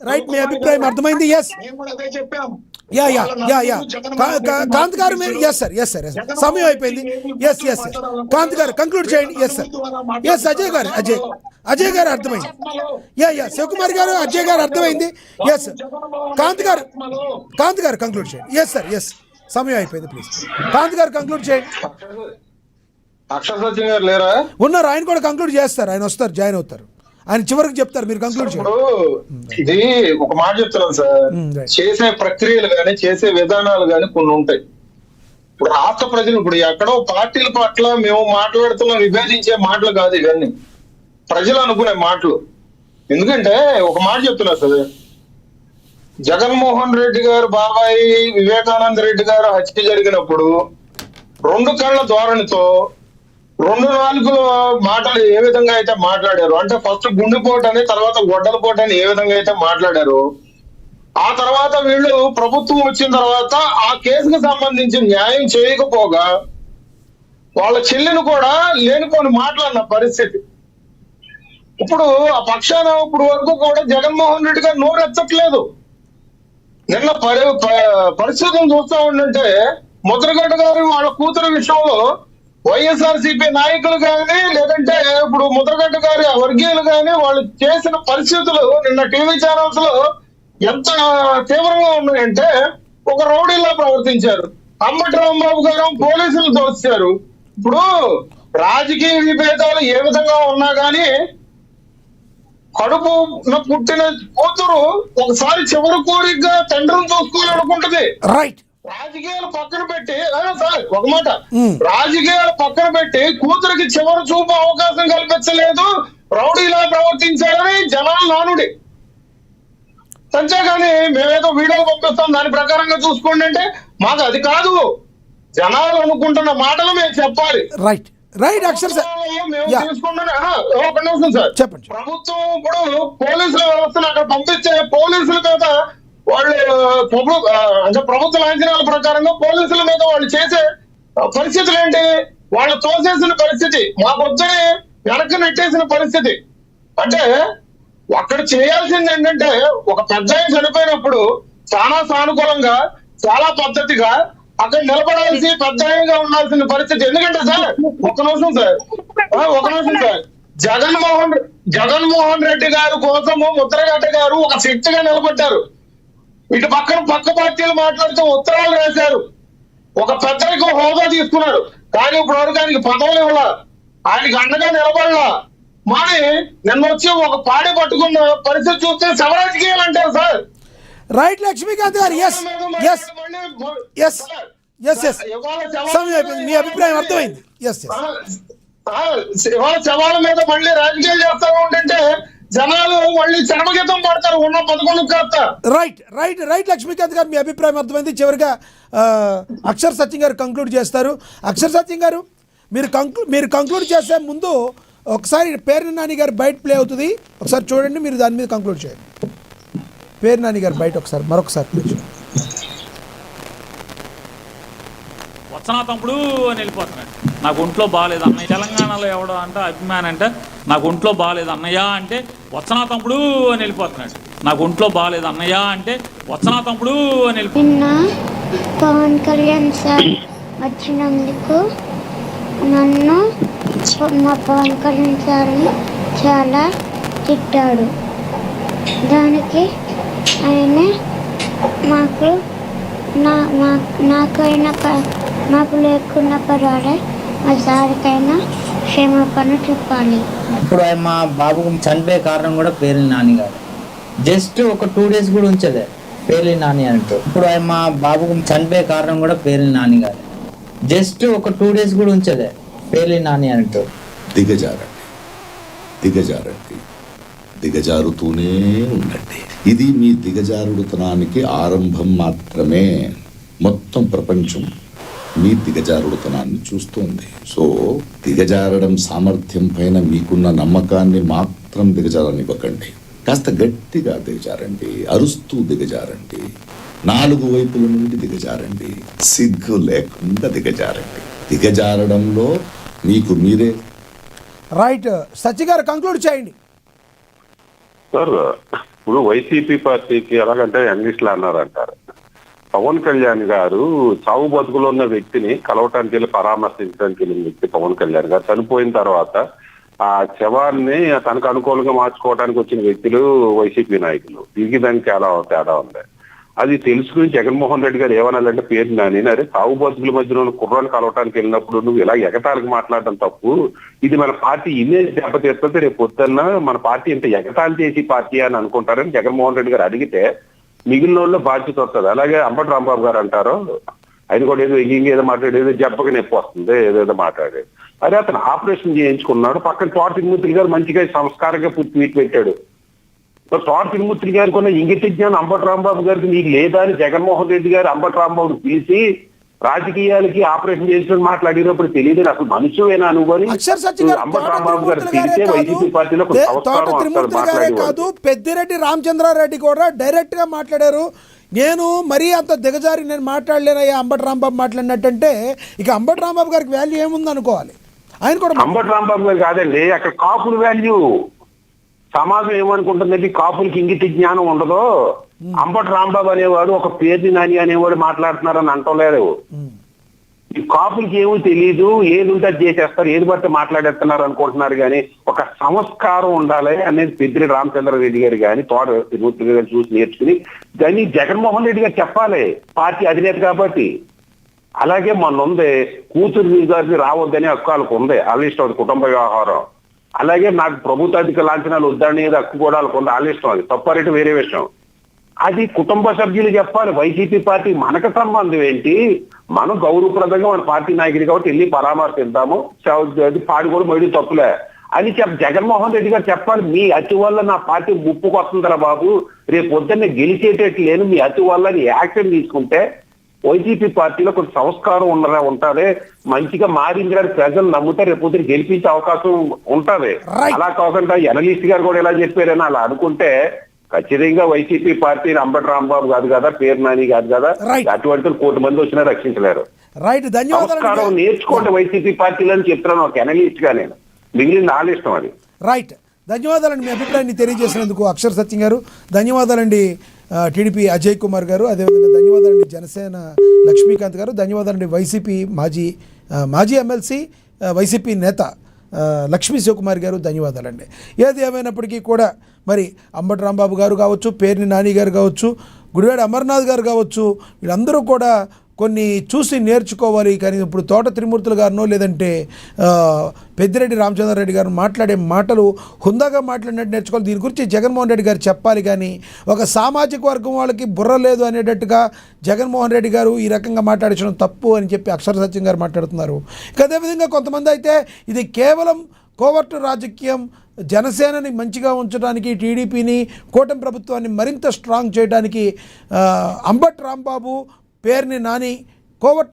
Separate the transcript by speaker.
Speaker 1: Right మీ అభిప్రాయం అర్థమైంది. Yes yeah yeah yeah yeah Kanth గారు మీరు ఎస్ సార్ సమయం అయిపోయింది. ఎస్ కాంత్ గారు కంక్లూడ్ చేయండి. ఎస్ సార్ ఎస్ అజయ్ గారు అర్థమైంది. యా శివకుమార్ గారు అజయ్ గారు అర్థమైంది. ఎస్ కాంత్ గారు కంక్లూడ్ చేయండి. ఎస్ సార్ సమయం అయిపోయింది. ప్లీజ్ కాంత్ గారు కంక్లూడ్ చేయండి.
Speaker 2: అక్షర్ సత్యం గారు లేరా?
Speaker 1: ఉన్నారు, ఆయన కూడా కంక్లూడ్ చేస్తారు. ఆయన వస్తారు, జాయిన్ అవుతారు. ఆయన చివరికి చెప్తారు, మీరు కంక్లూడ్ చేయండి.
Speaker 2: ఇది ఒక మాట చెప్తున్నాను సార్, చేసే ప్రక్రియలు గాని చేసే విధానాలు గాని కొన్ని ఉంటాయి. ఇప్పుడు రాష్ట్ర ప్రజలు ఇప్పుడు ఎక్కడో పార్టీల పట్ల మేము మాట్లాడుతున్న విభేదించే మాటలు కాదు ఇవన్నీ, ప్రజలు అనుకునే మాటలు. ఎందుకంటే ఒక మాట చెప్తున్నా సార్, జగన్మోహన్ రెడ్డి గారు బాబాయి వివేకానంద రెడ్డి గారు హత్య జరిగినప్పుడు 2 కళ్ళ ధోరణితో 2 నాలుగు మాటలు ఏ విధంగా అయితే మాట్లాడారు, అంటే ఫస్ట్ గుండెపోటు అని తర్వాత గొడ్డల పోటు అని ఏ విధంగా అయితే మాట్లాడారు, ఆ తర్వాత వీళ్ళు ప్రభుత్వం వచ్చిన తర్వాత ఆ కేసుకు సంబంధించి న్యాయం చేయకపోగా వాళ్ళ చెల్లిని కూడా లేనిపోని మాట్లాడిన పరిస్థితి. ఇప్పుడు ఆ పక్షాన ఇప్పుడు వరకు కూడా జగన్మోహన్ రెడ్డి గారు నోరెత్తట్లేదు. నిన్న పరిస్థితులను చూస్తా ఉండంటే ముద్రగడ్డ గారు వాళ్ళ కూతురు విషయంలో వైఎస్ఆర్సీపీ నాయకులు కానీ లేదంటే ఇప్పుడు ముద్రగడ్డ గారి వర్గీయులు కానీ వాళ్ళు చేసిన పరిస్థితులు నిన్న టీవీ ఛానల్స్ లో ఎంత తీవ్రంగా ఉన్నాయంటే ఒక రౌడీలా ప్రవర్తించారు. అంబటి రాంబాబు గారు పోలీసులు దోచారు. ఇప్పుడు రాజకీయ విభేదాలు ఏ విధంగా ఉన్నా గానీ కడుపు పుట్టిన కూతురు ఒకసారి చివరి కోరికగా తండ్రిని చూసుకోవాలనుకుంటది.
Speaker 1: రైట్,
Speaker 2: రాజకీయాలు పక్కన పెట్టి సార్ ఒక మాట, రాజకీయాలు పక్కన పెట్టి కూతురికి చివరి చూపు అవకాశం కల్పించలేదు, రౌడీలా ప్రవర్తించాలని జనాలు నానుడి. అంతేగాని మేమేదో వీడియోలు పంపిస్తాం దాని ప్రకారంగా చూసుకోండి అంటే మాకు అది కాదు. జనాలు అనుకుంటున్న మాటలు మేము చెప్పాలి.
Speaker 1: రైట్ అక్షర్
Speaker 2: ఒక నిమిషం సార్,
Speaker 1: చెప్పండి.
Speaker 2: ప్రభుత్వం ఇప్పుడు పోలీసుల వ్యవస్థను అక్కడ పంపించే పోలీసుల మీద వాళ్ళు అంటే ప్రభుత్వ లాంఛనాల ప్రకారంగా పోలీసుల మీద వాళ్ళు చేసే పరిస్థితులు ఏంటి, వాళ్ళు తోసేసిన పరిస్థితి, మాకొచ్చని వెనక్కి నెట్టేసిన పరిస్థితి. అంటే అక్కడ చేయాల్సింది ఏంటంటే ఒక పెద్ద చనిపోయినప్పుడు చాలా సానుకూలంగా చాలా పద్ధతిగా అక్కడ నిలబడాల్సి పెద్దగా ఉండాల్సిన పరిస్థితి. ఎందుకంటే సార్ ఒక నిమిషం సార్ జగన్మోహన్ రెడ్డి గారి కోసము ముద్రగడ్డ గారు ఒక శక్తిగా నిలబడ్డారు. ఇటు పక్క పార్టీలు మాట్లాడుతూ ఉత్తరాలు రాశారు, ఒక పెద్దరికి హోదా తీసుకున్నాడు. కానీ ఇప్పుడు వరకు ఆయనకి పదవులు ఇవ్వాల, ఆయనకి అండగా నిలబడాల. మరి నిన్న వచ్చి ఒక పాడి పట్టుకున్న పరిస్థితి చూస్తే శవరాజకీయాలు అంటారు సార్.
Speaker 1: రైట్ లక్ష్మీకాంత్ గారు సమయం అయిపోయింది, మీ అభిప్రాయం అర్థమైంది.
Speaker 2: శవాల మీద మళ్ళీ రాజకీయాలు చేస్తా ఉంటే జనాలు మళ్ళీ చర్మగీతం పడతారు ఉన్న 11 కాస్త.
Speaker 1: రైట్ లక్ష్మీకాంత్ గారు, మీ అభిప్రాయం అర్థమైంది. చివరిగా అక్షర్ సత్యం గారు కంక్లూడ్ చేస్తారు. అక్షర్ సత్యం గారు, మీరు కంక్లూడ్ చేసే ముందు ఒకసారి పేర్ని నాని గారు బయట ప్లే అవుతుంది, ఒకసారి చూడండి, మీరు దాని మీద కంక్లూడ్ చేయండి. పేర్ని నాని గారు బయట మరొకసారి ప్లే చేయండి.
Speaker 3: వచ్చనా తమ్ముడు అని వెళ్ళిపోతున్నాడు. నాకు ఒంట్లో బాగాలేదు అన్నయ్య. తెలంగాణలో ఎవడో అంటే అభిమాని అంటే నాకు ఒంట్లో బాగాలేదు అన్నయ్య అంటే వచ్చనా తమ్ముడు అని వెళ్ళిపోతున్నాడు. నాకు ఒంట్లో బాగాలేదు అన్నయ్య అంటే వచ్చనా తమ్ముడు అని వెళ్ళిపోతున్నాడు.
Speaker 4: పవన్ కళ్యాణ్ సార్ వచ్చినందుకు నన్ను మా పవన్ కళ్యాణ్ సార్ని చాలా తిట్టాడు. దానికి ఆయన నాకైనా నాకు లేకున్నా పర్వాలే, మా సార్కైనా క్షమాపణ చెప్పాలి.
Speaker 5: ఇప్పుడు మా బాబుకు చనిపోయే కారణం కూడా పేర్ని నాని గారు. జస్ట్ ఒక 2 days కూడా ఉంచలే పేర్ని నాని అంటూ. ఇప్పుడు మా బాబుకు చనిపోయే కారణం కూడా పేర్ని నాని గారు. జస్ట్ ఒక 2 days కూడా ఉంచలే పేర్ని నాని అంటూ.
Speaker 6: దిగజారుతూనే ఉండండి. ఇది మీ దిగజారుడుతనానికి ఆరంభం మాత్రమే. మొత్తం ప్రపంచం మీ దిగజారుడుతనాన్ని చూస్తోంది. సో దిగజారడం సామర్థ్యం పైన మీకున్న నమ్మకాన్ని మాత్రం దిగజారనివ్వకండి. కాస్త గట్టిగా దిగజారండి, అరుస్తూ దిగజారండి, 4 వైపుల నుండి దిగజారండి, సిగ్గు లేకుండా దిగజారండి. దిగజారడంలో మీకు మీరే.
Speaker 1: రైట్, సత్య గారు కంక్లూడ్ చేయండి.
Speaker 7: సార్ ఇప్పుడు వైసీపీ పార్టీకి ఎలాగంటే యంగిస్టులు అన్నారంటారు. పవన్ కళ్యాణ్ గారు చావు బతుకులో ఉన్న వ్యక్తిని కలవటానికి వెళ్ళి పరామర్శించడానికి వెళ్ళిన వ్యక్తి పవన్ కళ్యాణ్ గారు చనిపోయిన తర్వాత ఆ శవాన్ని తనకు అనుకూలంగా మార్చుకోవడానికి వచ్చిన వ్యక్తులు వైసీపీ నాయకులు. దీనికి దానికి చాలా తేడా ఉంది. అది తెలుసుకుని జగన్మోహన్ రెడ్డి గారు ఏమనాలంటే పేరు నాని అరే చావు బతుకుల మధ్యలో కుర్రాన్ని కలవటానికి వెళ్ళినప్పుడు నువ్వు ఇలా ఎగతాళికి మాట్లాడడం తప్పు. ఇది మన పార్టీ ఇమేజ్ దెబ్బతీస్తుంది. రేపు పొద్దున్న మన పార్టీ ఇంత ఎగతాళి చేసి పార్టీ అని అనుకుంటారని జగన్మోహన్ రెడ్డి గారు అడిగితే మిగిలిన వాళ్ళు బాధ్యత వస్తుంది. అలాగే అంబటి రాంబాబు గారు అంటారు, ఆయన కూడా ఏదో ఇంకేదో మాట్లాడేది జబ్బకి నొప్పి వస్తుంది ఏదేదో మాట్లాడేది. అరే అతను ఆపరేషన్ చేయించుకున్నాడు. పక్కన తోట తిరుమూర్తి గారు మంచిగా సంస్కారంగా ట్వీట్ పెట్టాడు. తోట తిరుమూర్తి గారికి ఉన్న ఇంగిత జ్ఞానం అంబటి రాంబాబు గారికి నీకు లేదా అని జగన్మోహన్ రెడ్డి గారు అంబటి రాంబాబుని పిలిచి రాజకీయాలకి ఆపరేషన్ చేసి మాట్లాడినప్పుడు తెలియదు అసలు మనుషువేనా అనుకోని అంబటి రాంబాబు గారు పిలిచే వైసీపీ పార్టీలో
Speaker 1: కాదు, పెద్దిరెడ్డి రామచంద్రారెడ్డి కూడా డైరెక్ట్ గా మాట్లాడారు. నేను మరీ అంత దిగజారి నేను మాట్లాడలేనయ్యా అంబటి రాంబాబు మాట్లాడినట్టంటే ఇక అంబటి రాంబాబు గారికి వాల్యూ ఏముంది అనుకోవాలి. ఆయన కూడా
Speaker 7: అంబటి రాంబాబు గారు కాదండి, అక్కడ కాపుల వాల్యూ. సమాజం ఏమనుకుంటుందంటే కాపులకి ఇంగిత జ్ఞానం ఉండదు. అంబటి రాంబాబు అనేవాడు ఒక పేర్ని నాని అనేవాడు మాట్లాడుతున్నారని అంటలేదు. ఈ కాపులకి ఏమో తెలియదు, ఏది ఉంటే అది చేసేస్తారు, ఏది పడితే మాట్లాడేస్తున్నారు అనుకుంటున్నారు. కానీ ఒక సంస్కారం ఉండాలి అనేది పెద్దిరెడ్డి రామచంద్రారెడ్డి గారు కానీ తోట తిరుమూర్తి గారు చూసి నేర్చుకుని దాన్ని జగన్మోహన్ రెడ్డి గారు చెప్పాలి, పార్టీ అధినేత కాబట్టి. అలాగే మొన్న ఉంది కూతురు గారిని రావద్దని హక్కు ఉంది, వాళ్ళ ఇష్టం, కుటుంబ వ్యవహారం. అలాగే నాకు ప్రభుత్వ అధిక లాంఛనాలు వద్దని హక్కు కూడా వాళ్ళకు ఉంది, వాళ్ళ ఇష్టం. అది తప్పారంటే వేరే విషయం. అది కుటుంబ సభ్యులు చెప్పాలి. వైసీపీ పార్టీ మనకు సంబంధం ఏంటి? మనం గౌరవప్రదంగా మన పార్టీ నాయకుడి కాబట్టి వెళ్ళి పరామర్శిద్దాము, పాడి కూడా మొయ్యడం తప్పులే అని జగన్మోహన్ రెడ్డి గారు చెప్పాలి. మీ అతి వల్ల నా పార్టీ ముప్పుకు వస్తుందిరా బాబు, రేపు పొద్దున్నే గెలిచేటట్టు లేను, మీ అతి వల్ల యాక్షన్ తీసుకుంటే వైసీపీ పార్టీలో కొంచెం సంస్కారం ఉంటది, మంచిగా మారిందని ప్రజలు నమ్ముతారు, రేపు పొద్దున గెలిపించే అవకాశం ఉంటది. అలా కాకుండా ఎనలిస్ట్ గారు కూడా ఇలా చెప్పారని అలా అనుకుంటే ఖచ్చితంగా వైసీపీ పార్టీని అంబటి రాంబాబు కాదు కదా, పేరు నాని కాదు కదా, అటువంటి 1 కోటి మంది వచ్చినా రక్షించలేరు.
Speaker 1: రైట్, ధన్యవాదాలు.
Speaker 7: నేర్చుకోండి వైసీపీ పార్టీలో అని చెప్తున్నాను ఒక ఎనలిస్ట్ గా. నేను మిగిలిన నా ఇష్టం అది.
Speaker 1: రైట్, ధన్యవాదాలండి మీ అభిప్రాయాన్ని తెలియజేసినందుకు అక్షర్ సత్యం గారు. ధన్యవాదాలండి టీడీపీ అజయ్ కుమార్ గారు. అదేవిధంగా ధన్యవాదాలండి జనసేన లక్ష్మీకాంత్ గారు. ధన్యవాదాలండి వైసీపీ మాజీ ఎమ్మెల్సీ వైసీపీ నేత లక్ష్మీ శివకుమార్ గారు. ధన్యవాదాలండి. ఏది ఏమైనప్పటికీ కూడా మరి అంబటి రాంబాబు గారు కావచ్చు, పేర్ని నాని గారు కావచ్చు, గుడివాడ అమర్నాథ్ గారు కావచ్చు, వీళ్ళందరూ కూడా కొన్ని చూసి నేర్చుకోవాలి. కానీ ఇప్పుడు తోట త్రిమూర్తులు గారినో లేదంటే పెద్దిరెడ్డి రామచంద్రారెడ్డి గారు మాట్లాడే మాటలు హుందాగా మాట్లాడినట్టు నేర్చుకోవాలి. దీని గురించి జగన్మోహన్ రెడ్డి గారు చెప్పాలి. కానీ ఒక సామాజిక వర్గం వాళ్ళకి బుర్ర లేదు అనేటట్టుగా జగన్మోహన్ రెడ్డి గారు ఈ రకంగా మాట్లాడించడం తప్పు అని చెప్పి అక్షర సత్యం గారు మాట్లాడుతున్నారు. ఇక అదేవిధంగా కొంతమంది అయితే ఇది కేవలం కోవర్టు రాజకీయం, జనసేనని మంచిగా ఉంచడానికి, టీడీపీని కూటమి ప్రభుత్వాన్ని మరింత స్ట్రాంగ్ చేయడానికి అంబటి రాంబాబు, పేర్ని నాని కోవర్ట్